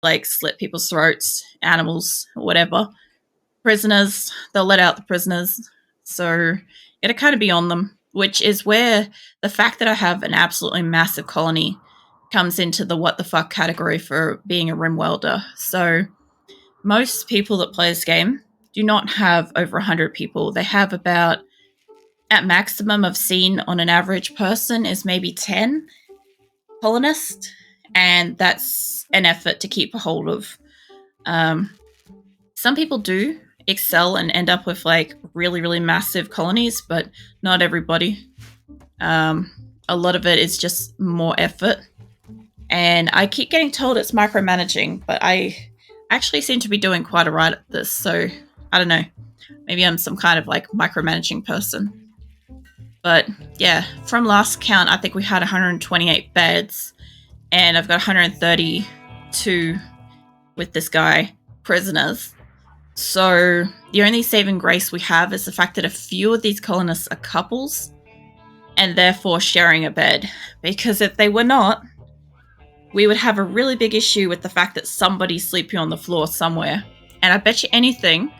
like slit people's throats, animals, whatever. Prisoners, they'll let out the prisoners. So it'll kind of be on them, which is where the fact that I have an absolutely massive colony comes into the what the fuck category for being a RimWorlder. So most people that play this game do not have over 100 people. They have about, at maximum I've seen on an average person, is maybe 10 colonists, and that's an effort to keep a hold of. Some people do excel and end up with like really, really massive colonies, but not everybody. A lot of it is just more effort. And I keep getting told it's micromanaging, but I actually seem to be doing quite alright at this, so I don't know. Maybe I'm some kind of like micromanaging person. But yeah, from last count, I think we had 128 beds, and I've got 132 with this guy, prisoners. So the only saving grace we have is the fact that a few of these colonists are couples, and therefore sharing a bed. Because if they were not, we would have a really big issue with the fact that somebody's sleeping on the floor somewhere. And I bet you anything,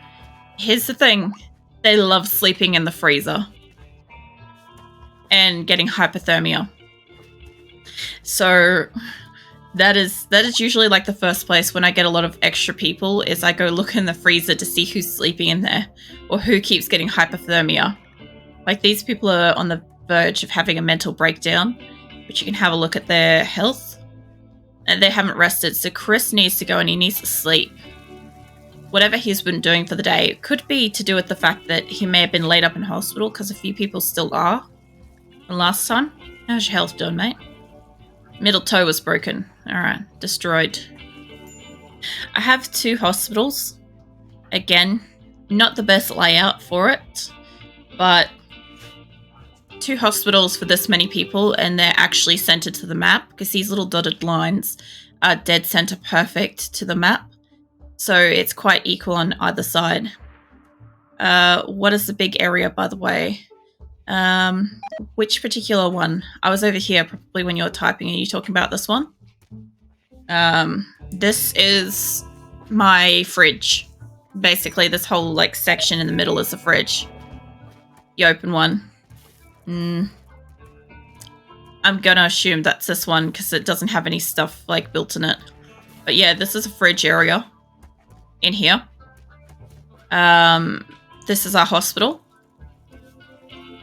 here's the thing, they love sleeping in the freezer and getting hypothermia. So that is usually like the first place when I get a lot of extra people, is I go look in the freezer to see who's sleeping in there or who keeps getting hypothermia. Like, these people are on the verge of having a mental breakdown, but you can have a look at their health. And they haven't rested, so Chris needs to go and he needs to sleep. Whatever he's been doing for the day, it could be to do with the fact that he may have been laid up in hospital, because a few people still are from last time. How's your health doing, mate? Middle toe was broken. Alright, destroyed. I have 2 hospitals. Again, not the best layout for it, but 2 hospitals for this many people, and they're actually centered to the map, because these little dotted lines are dead center perfect to the map. So it's quite equal on either side. What is the big area, by the way? Which particular one? I was over here probably when you were typing. Are you talking about this one? This is my fridge. Basically, this whole like section in the middle is the fridge. You open one. I'm gonna assume that's this one because it doesn't have any stuff like built in it. But yeah, this is a fridge area in here. This is our hospital.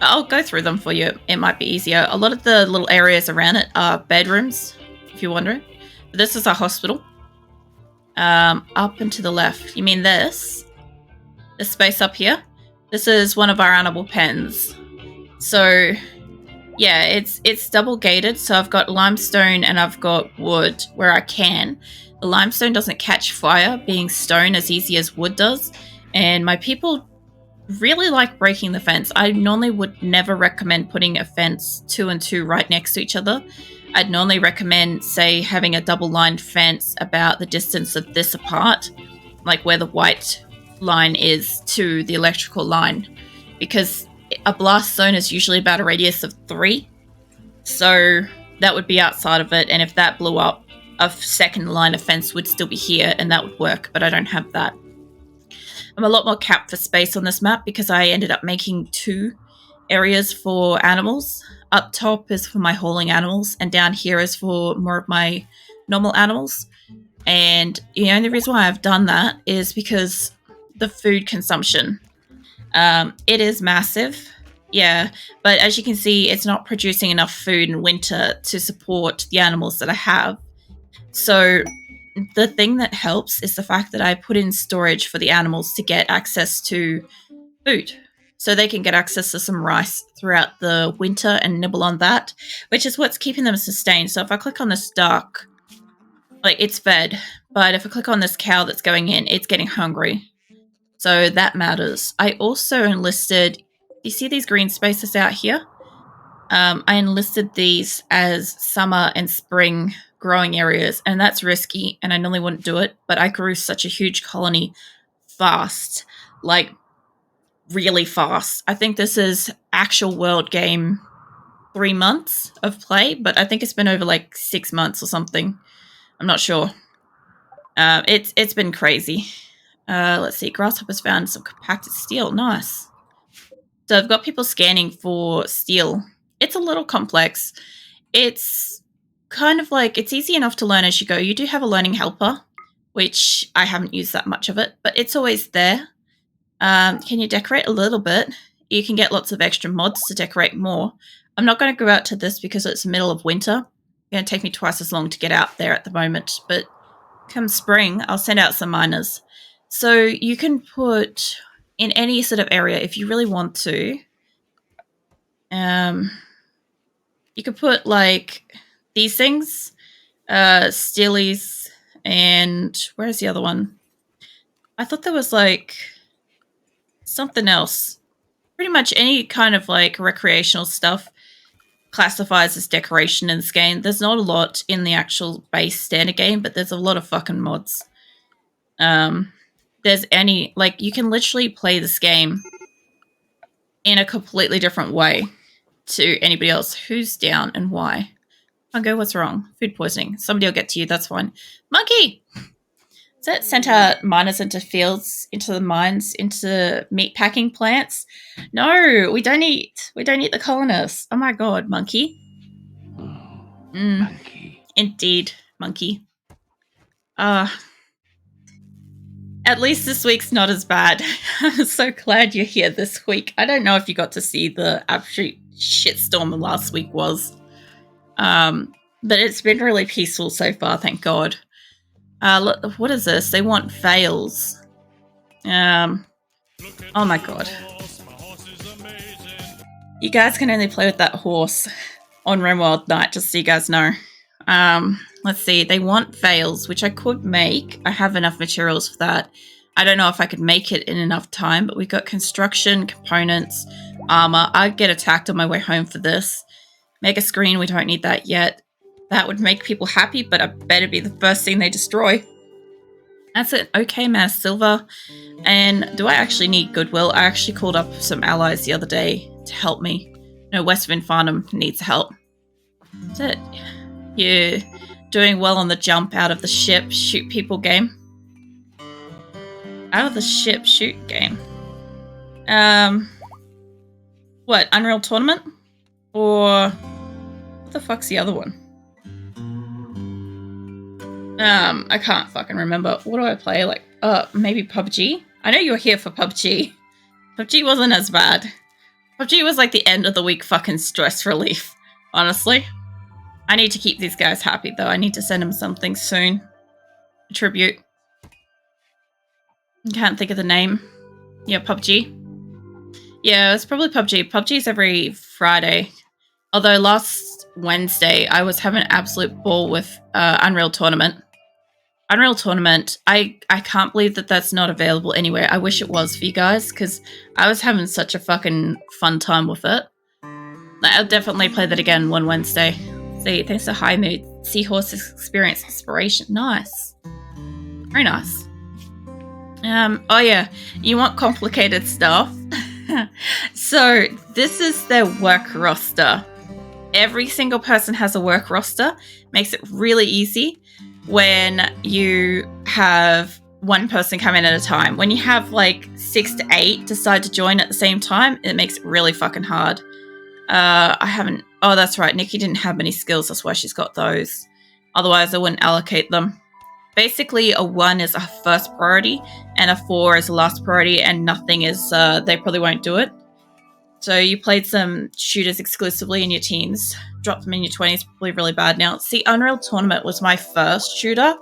I'll go through them for you. It might be easier. A lot of the little areas around it are bedrooms, if you're wondering. But this is our hospital. Up and to the left. You mean this? This space up here? This is one of our animal pens. So, yeah, it's double gated. So I've got limestone and I've got wood where I can. The limestone doesn't catch fire, being stone as easy as wood does. And my people really like breaking the fence. I normally would never recommend putting a fence 2 and 2 right next to each other. I'd normally recommend, say, having a double-lined fence about the distance of this apart, like where the white line is to the electrical line, because a blast zone is usually about a radius of 3, so that would be outside of it, and if that blew up, a second line of fence would still be here, and that would work, but I don't have that. I'm a lot more capped for space on this map because I ended up making 2 areas for animals. Up top is for my hauling animals, and down here is for more of my normal animals. And the only reason why I've done that is because the food consumption. It is massive, yeah, but as you can see, it's not producing enough food in winter to support the animals that I have. So the thing that helps is the fact that I put in storage for the animals to get access to food. So they can get access to some rice throughout the winter and nibble on that, which is what's keeping them sustained. So if I click on this duck, like, it's fed, but if I click on this cow that's going in, it's getting hungry. So that matters. I also enlisted, you see these green spaces out here? I enlisted these as summer and spring growing areas, and that's risky, and I normally wouldn't do it, but I grew such a huge colony fast, like really fast. I think this is actual world game 3 months of play, but I think it's been over like 6 months or something. I'm not sure. It's been crazy. Let's see. Grasshoppers found some compacted steel. Nice. So I've got people scanning for steel. It's a little complex. It's kind of like, it's easy enough to learn as you go. You do have a learning helper, which I haven't used that much of it, but it's always there. Can you decorate a little bit? You can get lots of extra mods to decorate more. I'm not going to go out to this because it's the middle of winter. It's going to take me twice as long to get out there at the moment, but come spring, I'll send out some miners. So you can put in any sort of area if you really want to. You could put like these things, steelies, and where's the other one? I thought there was like something else. Pretty much any kind of like recreational stuff classifies as decoration in this game. There's not a lot in the actual base standard game, but there's a lot of fucking mods. There's any, like, you can literally play this game in a completely different way to anybody else. Who's down and why? Fungo, what's wrong? Food poisoning. Somebody will get to you, that's fine. Monkey! Is that sent our miners into fields, into the mines, into meat packing plants? No, we don't eat the colonists. Oh my god, monkey. Monkey. Indeed, monkey. At least this week's not as bad. I'm so glad you're here this week. I don't know if you got to see the absolute shitstorm last week was. But it's been really peaceful so far, thank God. Look, what is this? They want fails. Oh my god. You guys can only play with that horse on RimWorld night, just so you guys know. Let's see. They want fails, which I could make. I have enough materials for that. I don't know if I could make it in enough time, but we've got construction, components, armor. I'd get attacked on my way home for this. Make a screen. We don't need that yet. That would make people happy, but I better be the first thing they destroy. That's it. Okay, man. Silver. And do I actually need goodwill? I actually called up some allies the other day to help me. No, Westwind Farnham needs help. That's it. You're doing well on the jump out of the ship, shoot people game. Out of the ship, shoot game. What, Unreal Tournament? Or what the fuck's the other one? I can't fucking remember. What do I play? Like, maybe PUBG? I know you were here for PUBG. PUBG wasn't as bad. PUBG was like the end of the week fucking stress relief, honestly. I need to keep these guys happy, though. I need to send them something soon. A tribute. I can't think of the name. Yeah, PUBG. Yeah, it's probably PUBG. PUBG's every Friday. Although last Wednesday, I was having an absolute ball with Unreal Tournament. Unreal Tournament, I can't believe that that's not available anywhere. I wish it was for you guys, because I was having such a fucking fun time with it. I'll definitely play that again one Wednesday. See, thanks to High Mood. Seahorses experience inspiration. Nice. Very nice. Oh yeah, you want complicated stuff? So, this is their work roster. Every single person has a work roster. Makes it really easy when you have one person come in at a time. When you have like 6 to 8 decide to join at the same time, it makes it really fucking hard. Oh, that's right. Nikki didn't have many skills. That's why she's got those. Otherwise, I wouldn't allocate them. Basically, a 1 is a first priority, and a 4 is a last priority, and nothing is, they probably won't do it. So you played some shooters exclusively in your teens, dropped them in your 20s, probably really bad now. See, Unreal Tournament was my first shooter,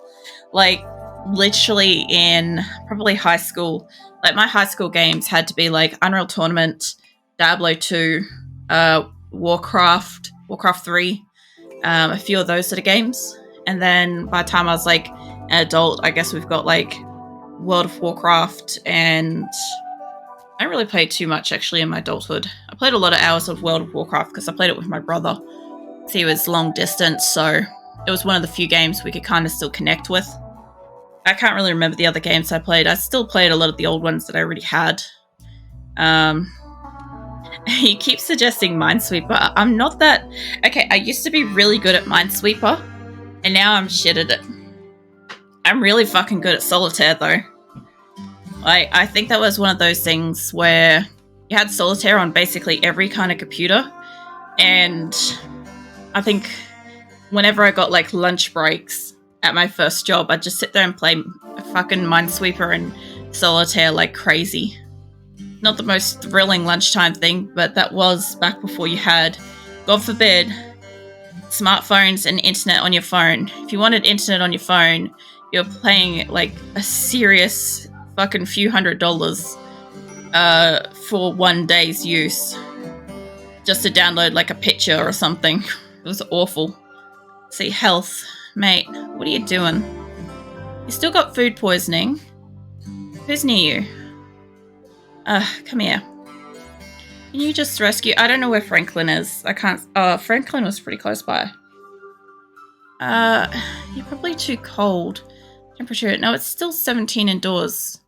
like, literally in probably high school. Like, my high school games had to be, like, Unreal Tournament, Diablo 2, Warcraft 3, a few of those sort of games. And then by the time I was, like, an adult, I guess we've got, like, World of Warcraft, and I don't really play too much, actually, in my adulthood. I played a lot of hours of World of Warcraft because I played it with my brother. He was long distance, so it was one of the few games we could kind of still connect with. I can't really remember the other games I played. I still played a lot of the old ones that I already had. He keeps suggesting Minesweeper. I'm not that... Okay, I used to be really good at Minesweeper, and now I'm shit at it. I'm really fucking good at solitaire though. Like, I think that was one of those things where you had solitaire on basically every kind of computer, and I think whenever I got like lunch breaks at my first job, I'd just sit there and play a fucking Minesweeper and solitaire like crazy. Not the most thrilling lunchtime thing, but that was back before you had, God forbid, smartphones and internet on your phone. If you wanted internet on your phone, you're paying like a serious fucking few $100s for one day's use just to download like a picture or something. It was awful. See, health, mate, what are you doing? You still got food poisoning. Who's near you? Come here. Can you just rescue? I don't know where Franklin is. I can't. Franklin was pretty close by. You're probably too cold. Temperature. No, it's still 17 indoors.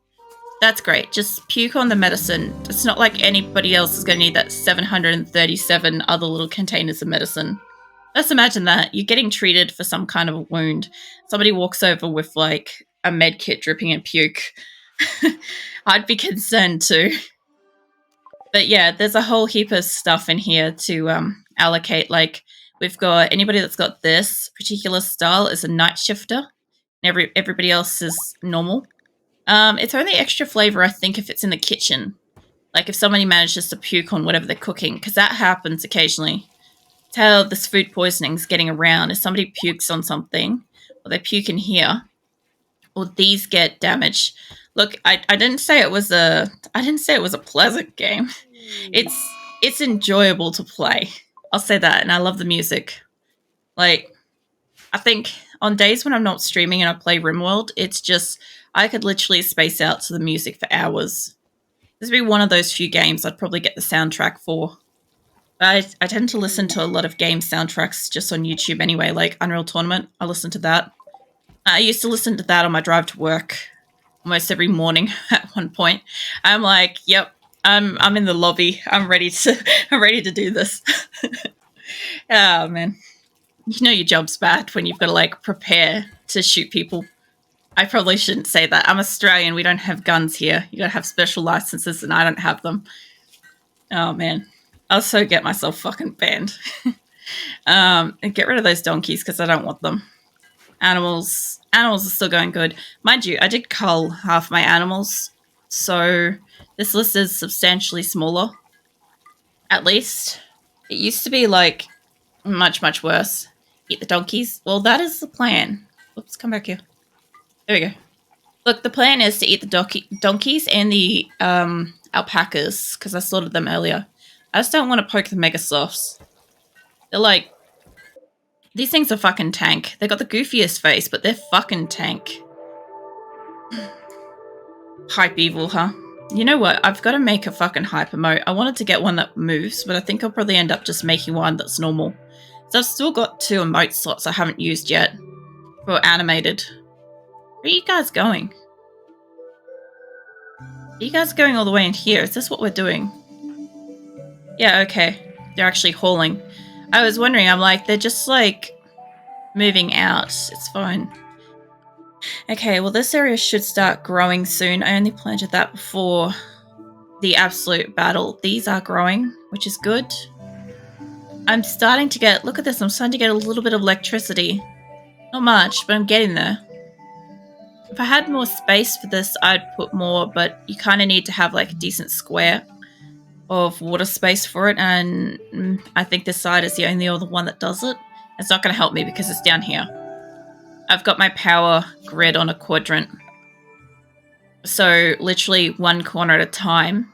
That's great. Just puke on the medicine. It's not like anybody else is going to need that 737 other little containers of medicine. Just imagine that. You're getting treated for some kind of a wound. Somebody walks over with like a med kit dripping in puke. I'd be concerned too. But yeah, there's a whole heap of stuff in here to allocate. Like, we've got anybody that's got this particular style is a night shifter. Everybody else is normal. It's only extra flavor, I think, if it's in the kitchen. Like if somebody manages to puke on whatever they're cooking, because that happens occasionally. It's how this food poisoning is getting around. If somebody pukes on something, or they puke in here, or these get damaged. Look, I didn't say it was a pleasant game. It's enjoyable to play. I'll say that, and I love the music. Like, I think on days when I'm not streaming and I play RimWorld, it's just I could literally space out to the music for hours. This would be one of those few games I'd probably get the soundtrack for. But I tend to listen to a lot of game soundtracks just on YouTube anyway, like Unreal Tournament. I listen to that. I used to listen to that on my drive to work almost every morning at one point. I'm like, yep, I'm in the lobby. I'm ready to do this. Oh man. You know your job's bad when you've got to like prepare to shoot people. I probably shouldn't say that. I'm Australian. We don't have guns here. You gotta have special licenses, and I don't have them. Oh man, I'll so get myself fucking banned. And get rid of those donkeys because I don't want them. Animals are still going good. Mind you, I did cull half my animals, so this list is substantially smaller. At least. It used to be like much, much worse. Eat the donkeys. Well, that is the plan. Oops, come back here. There we go. Look, the plan is to eat the donkeys and the alpacas, because I slaughtered them earlier. I just don't want to poke the megasofts. They're like... These things are fucking tank. They got the goofiest face, but they're fucking tank. Hype evil, huh? You know what? I've got to make a fucking hype emote. I wanted to get one that moves, but I think I'll probably end up just making one that's normal. So I've still got 2 emote slots I haven't used yet for animated. Where are you guys going? Are you guys going all the way in here? Is this what we're doing? Yeah, okay. They're actually hauling. I was wondering, I'm like, they're just like moving out. It's fine. Okay, well this area should start growing soon. I only planted that before the absolute battle. These are growing, which is good. I'm starting to get, look at this, I'm starting to get a little bit of electricity. Not much, but I'm getting there. If I had more space for this, I'd put more, but you kind of need to have like a decent square of water space for it, and I think this side is the only other one that does it. It's not going to help me because it's down here. I've got my power grid on a quadrant. So literally one corner at a time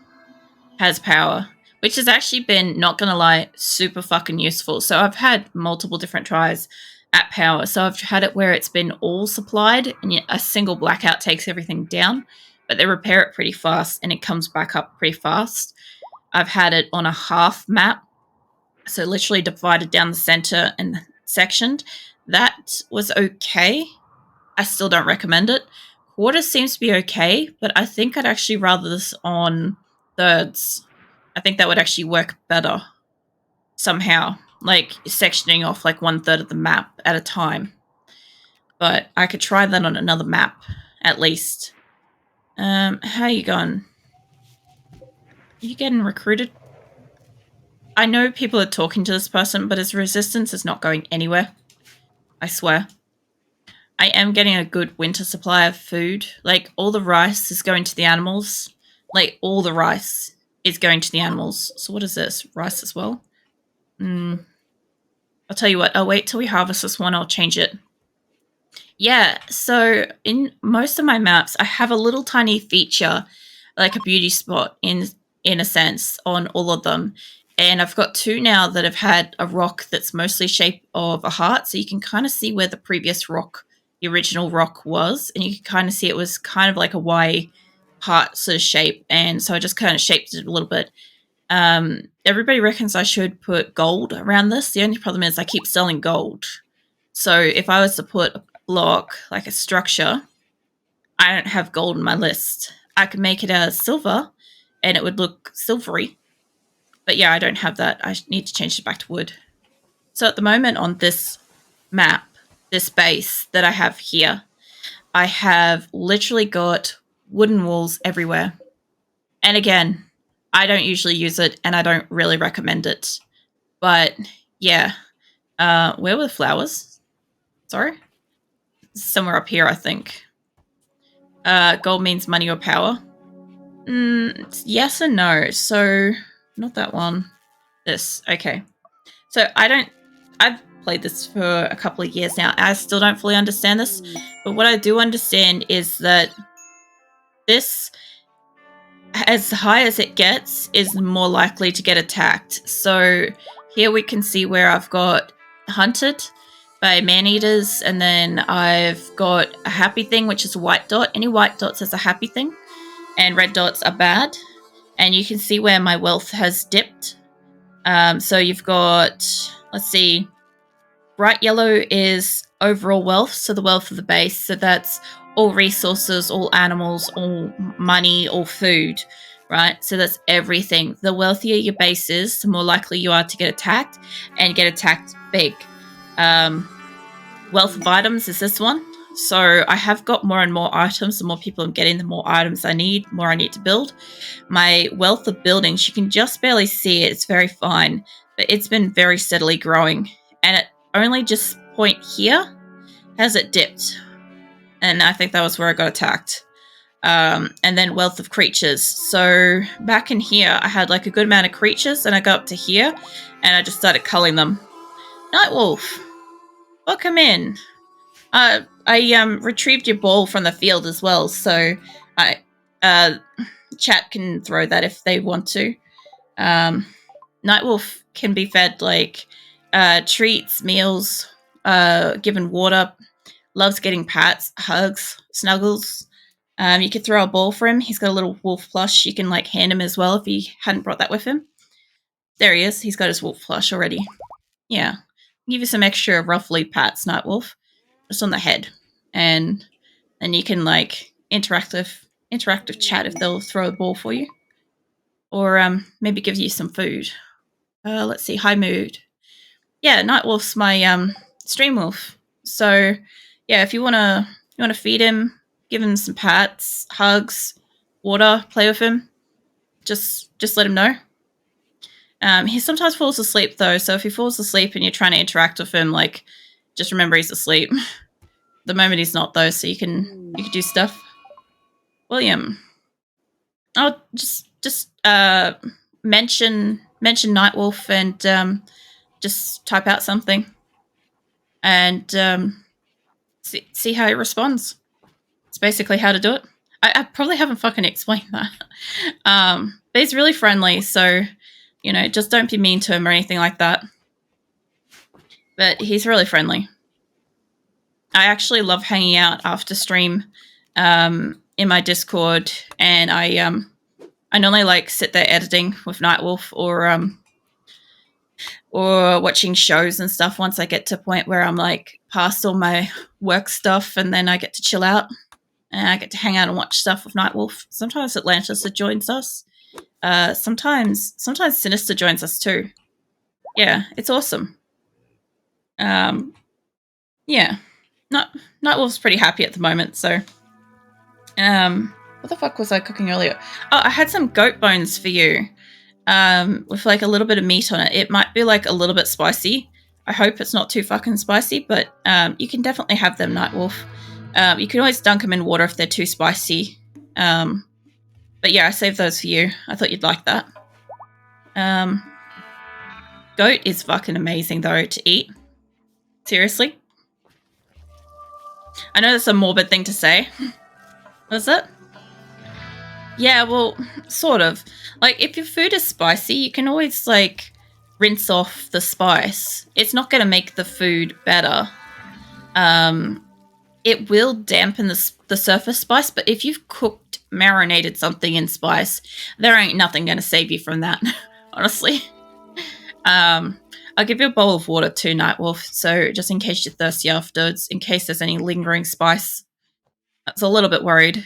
has power, which has actually been, not going to lie, super fucking useful. So I've had multiple different tries at power. So I've had it where it's been all supplied and a single blackout takes everything down, but they repair it pretty fast and it comes back up pretty fast. I've had it on a half map, so literally divided down the center and sectioned. That was okay. I still don't recommend it. Quarter seems to be okay, but I think I'd actually rather this on thirds. I think that would actually work better somehow, like sectioning off like 1/3 of the map at a time. but I could try that on another map, at least. How you going? You getting recruited? I know people are talking to this person, but his resistance is not going anywhere. I swear. I am getting a good winter supply of food. Like, all the rice is going to the animals. Like, all the rice is going to the animals. So what is this? Rice as well? I'll tell you what. I'll wait till we harvest this one. I'll change it. Yeah, so in most of my maps, I have a little tiny feature, like a beauty spot in a sense, on all of them. And I've got 2 now that have had a rock that's mostly shape of a heart, so you can kind of see where the previous rock, the original rock was, and you can kind of see it was kind of like a Y heart sort of shape, and so I just kind of shaped it a little bit. Everybody reckons I should put gold around this. The only problem is I keep selling gold. So if I was to put a block, like a structure, I don't have gold in my list. I could make it as silver and it would look silvery. But yeah, I don't have that. I need to change it back to wood. So at the moment on this map, this base that I have here, I have literally got wooden walls everywhere. And again, I don't usually use it and I don't really recommend it. But yeah, where were the flowers? Sorry? Somewhere up here, I think. Gold means money or power. Yes and no. So, not that one. This. Okay. So, I've played this for a couple of years now. I still don't fully understand this. But what I do understand is that this, as high as it gets, is more likely to get attacked. So, here we can see where I've got hunted by man-eaters, and then I've got a happy thing, which is a white dot. Any white dots is a happy thing, and red dots are bad. And you can see where my wealth has dipped. So you've got, let's see, bright yellow is overall wealth, so the wealth of the base. So that's all resources, all animals, all money, all food, right? So that's everything. The wealthier your base is, the more likely you are to get attacked, and get attacked big. Wealth of items is this one. So I have got more and more items. The more people I'm getting, the more items I need, more I need to build. My wealth of buildings, you can just barely see it. It's very fine, but it's been very steadily growing. And at only just point here has it dipped. And I think that was where I got attacked. And then wealth of creatures. So back in here, I had like a good amount of creatures, and I got up to here, and I just started culling them. Nightwolf, welcome in. I retrieved your ball from the field as well, so chat can throw that if they want to. Nightwolf can be fed like treats, meals, given water. Loves getting pats, hugs, snuggles. You could throw a ball for him. He's got a little wolf plush. You can like hand him as well if he hadn't brought that with him. There he is. He's got his wolf plush already. Yeah. Give you some extra roughly pats, Nightwolf, just on the head, and then you can like interactive chat if they'll throw a ball for you, or maybe give you some food. Let's see, high mood. Yeah, Nightwolf's my stream wolf. So yeah, if you wanna feed him, give him some pats, hugs, water, play with him, just let him know. He sometimes falls asleep though, so if he falls asleep and you're trying to interact with him, like, just remember he's asleep. The moment he's not though, so you can do stuff. William, I'll just mention Nightwolf and just type out something and see how he responds. It's basically how to do it. I probably haven't fucking explained that. But he's really friendly, so, you know, just don't be mean to him or anything like that. But he's really friendly. I actually love hanging out after stream in my Discord, and I normally like sit there editing with Nightwolf or watching shows and stuff once I get to a point where I'm like past all my work stuff, and then I get to chill out and I get to hang out and watch stuff with Nightwolf. Sometimes Atlantis joins us. Sometimes Sinister joins us too. Yeah, it's awesome. Yeah. Nightwolf's pretty happy at the moment, so... what the fuck was I cooking earlier? Oh, I had some goat bones for you. With like a little bit of meat on it. It might be like a little bit spicy. I hope it's not too fucking spicy, but you can definitely have them, Nightwolf. You can always dunk them in water if they're too spicy. But yeah, I saved those for you. I thought you'd like that. Goat is fucking amazing though to eat. Seriously. I know that's a morbid thing to say. Was it? Yeah, well, sort of. Like, if your food is spicy, you can always, like, rinse off the spice. It's not going to make the food better. It will dampen the surface spice, but if you've marinated something in spice, there ain't nothing going to save you from that, honestly. I'll give you a bowl of water too, Nightwolf, so just in case you're thirsty afterwards, in case there's any lingering spice. I was a little bit worried.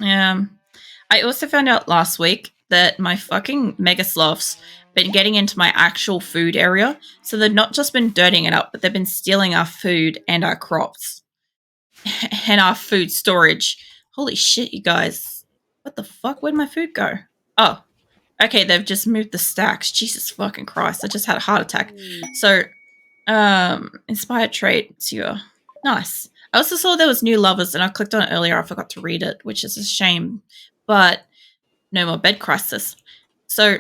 I also found out last week that my fucking mega sloths been getting into my actual food area. So they've not just been dirtying it up, but they've been stealing our food and our crops and our food storage. Holy shit, you guys. What the fuck? Where'd my food go? Oh, okay. They've just moved the stacks. Jesus fucking Christ. I just had a heart attack. So, inspired trait. Nice. I also saw there was new lovers and I clicked on it earlier. I forgot to read it, which is a shame, but no more bed crisis. So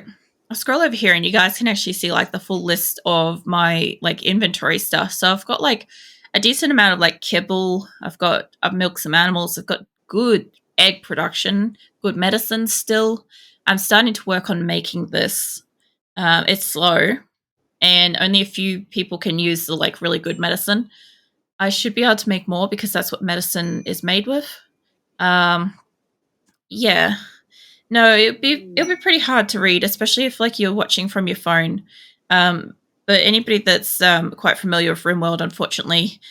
I'll scroll over here and you guys can actually see like the full list of my like inventory stuff. So I've got like a decent amount of like kibble. I've milked some animals. I've got good egg production, good medicine still. I'm starting to work on making this. It's slow and only a few people can use the like really good medicine. I should be able to make more because that's what medicine is made with. Yeah. No, it'll be pretty hard to read, especially if like you're watching from your phone. But anybody that's quite familiar with RimWorld, unfortunately,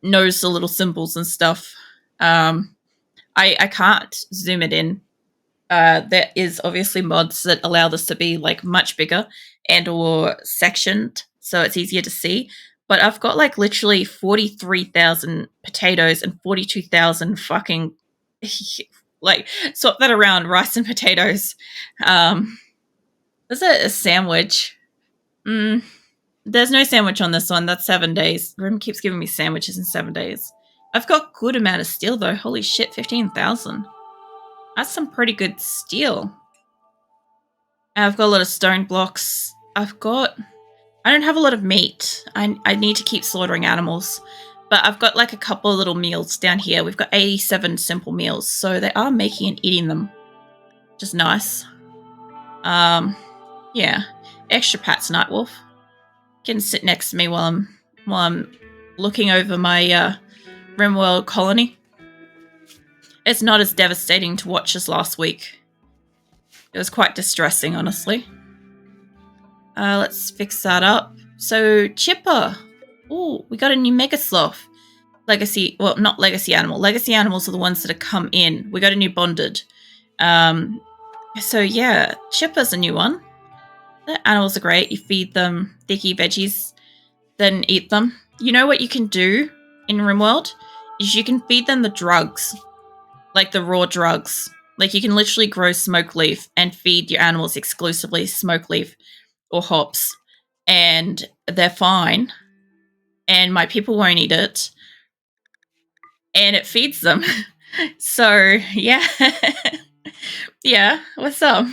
knows the little symbols and stuff. I can't zoom it in. There is obviously mods that allow this to be like much bigger and or sectioned, so it's easier to see. But I've got like literally 43,000 potatoes and 42,000 fucking like swap that around, rice and potatoes. Is it a sandwich? There's no sandwich on this one. That's 7 days. Rim keeps giving me sandwiches in 7 days. I've got good amount of steel though. Holy shit, 15,000. That's some pretty good steel. I've got a lot of stone blocks. I don't have a lot of meat. I need to keep slaughtering animals. But I've got like a couple of little meals down here. We've got 87 simple meals. So they are making and eating them. Which is nice. Yeah. Extra pats, Nightwolf. Can sit next to me while I'm looking over my RimWorld colony. It's not as devastating to watch as last week. It was quite distressing, honestly. Let's fix that up. So, Chipper. Oh, we got a new Mega Sloth. Legacy, well, not Legacy Animal. Legacy Animals are the ones that have come in. We got a new Bonded. So, yeah, Chipper's a new one. The animals are great. You feed them thicky veggies, then eat them. You know what you can do in RimWorld? Is you can feed them the drugs. Like the raw drugs. Like you can literally grow smoke leaf and feed your animals exclusively smoke leaf or hops, and they're fine, and my people won't eat it, and it feeds them. So yeah. Yeah, what's up?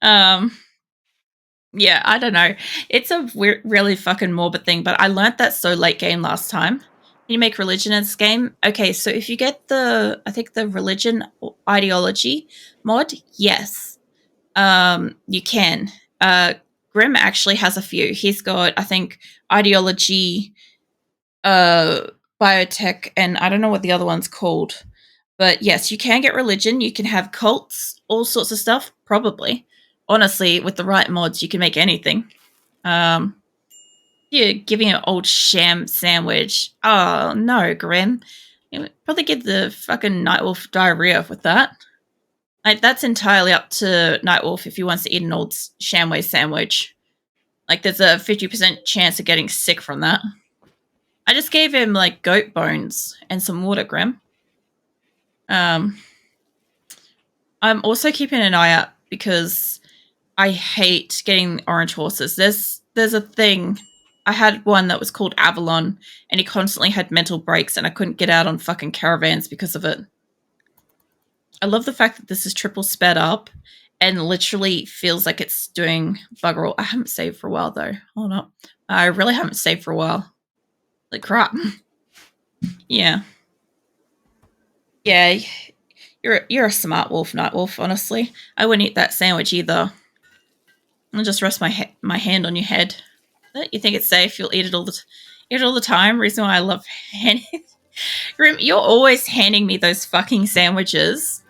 Yeah, I don't know, it's a really fucking morbid thing, but I learned that so late game last time. Can you make religion in this game? Okay, so if you get I think the religion ideology mod, yes, you can. Grim actually has a few. He's got, I think, ideology, biotech, and I don't know what the other one's called. But yes, you can get religion. You can have cults, all sorts of stuff, probably. Honestly, with the right mods, you can make anything. Yeah, giving an old sham sandwich. Oh, no, Grim. You would probably get the fucking Nightwolf diarrhea with that. Like, that's entirely up to Nightwolf if he wants to eat an old Shamway sandwich. Like, there's a 50% chance of getting sick from that. I just gave him like goat bones and some water, Grim. I'm also keeping an eye out because I hate getting orange horses. There's a thing. I had one that was called Avalon, and he constantly had mental breaks, and I couldn't get out on fucking caravans because of it. I love the fact that this is triple sped up and literally feels like it's doing bugger all. I haven't saved for a while, though. Hold up. I really haven't saved for a while. Like crap. Yeah. Yeah, you're a smart wolf, Nightwolf, honestly. I wouldn't eat that sandwich either. I'll just rest my hand on your head. You think it's safe? You'll eat it all the time. Reason why I love handing. Grim, you're always handing me those fucking sandwiches.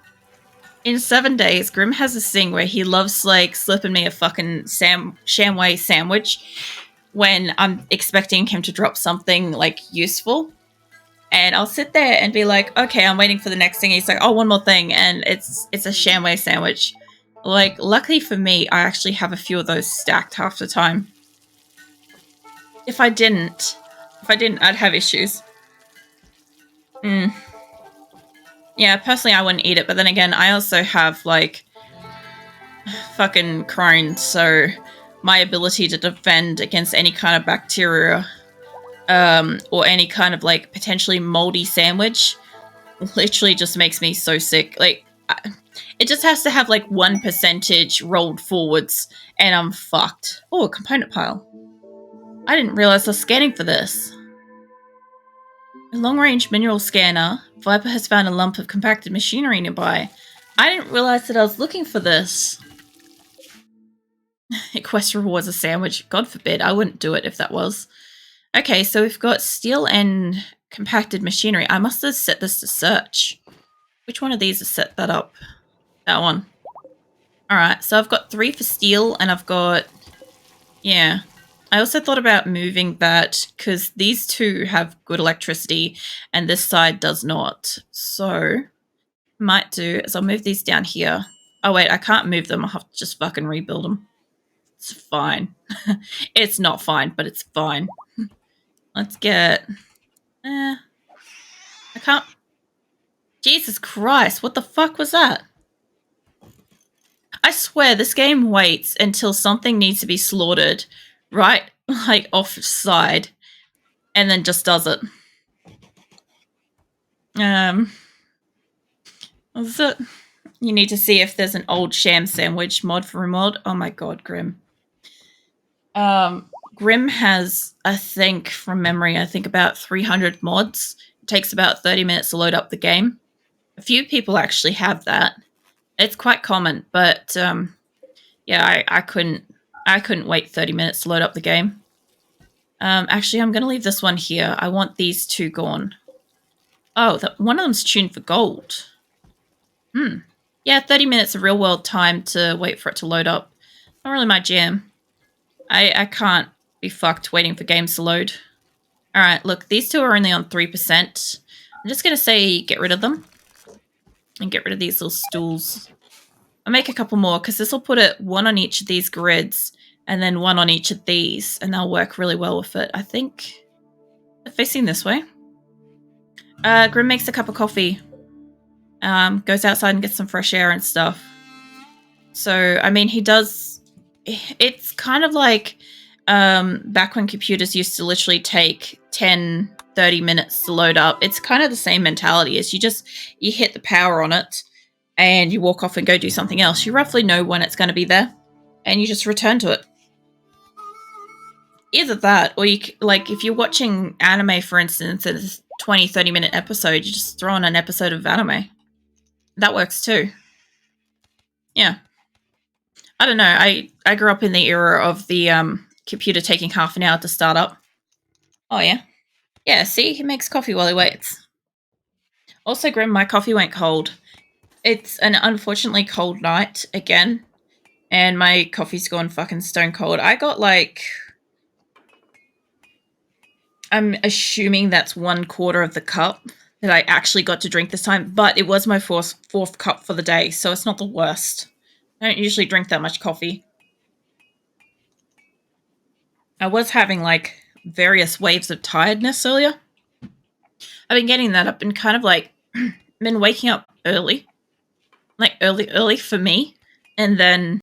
In 7 days, Grim has this thing where he loves like slipping me a fucking Shamway sandwich when I'm expecting him to drop something like useful. And I'll sit there and be like, okay, I'm waiting for the next thing. He's like, oh, one more thing. And it's a Shamway sandwich. Like, luckily for me, I actually have a few of those stacked half the time. If I didn't, I'd have issues. Yeah, personally, I wouldn't eat it. But then again, I also have, like, fucking Crohn's. So my ability to defend against any kind of bacteria or any kind of, like, potentially moldy sandwich literally just makes me so sick. Like, it just has to have, like, 1% rolled forwards, and I'm fucked. Oh, a component pile. I didn't realize I was scanning for this. A long-range mineral scanner. Viper has found a lump of compacted machinery nearby. I didn't realize that I was looking for this. Quest rewards a sandwich. God forbid, I wouldn't do it if that was. Okay, so we've got steel and compacted machinery. I must have set this to search. Which one of these has set that up? That one. Alright, so I've got 3 for steel, and I've got... Yeah. I also thought about moving that, because these two have good electricity, and this side does not. So, might do is I'll move these down here. Oh wait, I can't move them. I'll have to just fucking rebuild them. It's fine. It's not fine, but it's fine. Let's get... I can't... Jesus Christ, what the fuck was that? I swear, this game waits until something needs to be slaughtered, right, like, offside, and then just does it. What's it? You need to see if there's an old sham sandwich mod for RimWorld. Oh my god, Grim. Grim has, I think, from memory, about 300 mods. It takes about 30 minutes to load up the game. A few people actually have that. It's quite common, but yeah, I couldn't wait 30 minutes to load up the game. Actually, I'm going to leave this one here. I want these two gone. Oh, one of them's tuned for gold. Yeah, 30 minutes of real world time to wait for it to load up. Not really my jam. I can't be fucked waiting for games to load. Alright, look, these two are only on 3%. I'm just going to say get rid of them. And get rid of these little stools. I'll make a couple more, because this will put it one on each of these grids, and then one on each of these, and they'll work really well with it. I think they're facing this way. Grim makes a cup of coffee. Goes outside and gets some fresh air and stuff. So, I mean, he does... It's kind of like back when computers used to literally take 10, 30 minutes to load up. It's kind of the same mentality as you hit the power on it and you walk off and go do something else. You roughly know when it's going to be there and you just return to it. Either that, or like if you're watching anime, for instance, and it's a 20, 30-minute episode, you just throw on an episode of anime. That works too. Yeah. I don't know. I grew up in the era of the computer taking half an hour to start up. Oh, yeah. Yeah, see? He makes coffee while he waits. Also, Grim, my coffee went cold. It's an unfortunately cold night again, and my coffee's gone fucking stone cold. I got, like... I'm assuming that's 1/4 of the cup that I actually got to drink this time, but it was my fourth cup for the day, so it's not the worst. I don't usually drink that much coffee. I was having, like, various waves of tiredness earlier. I've been getting that. I've been kind of like, been waking up early. Like early for me. And then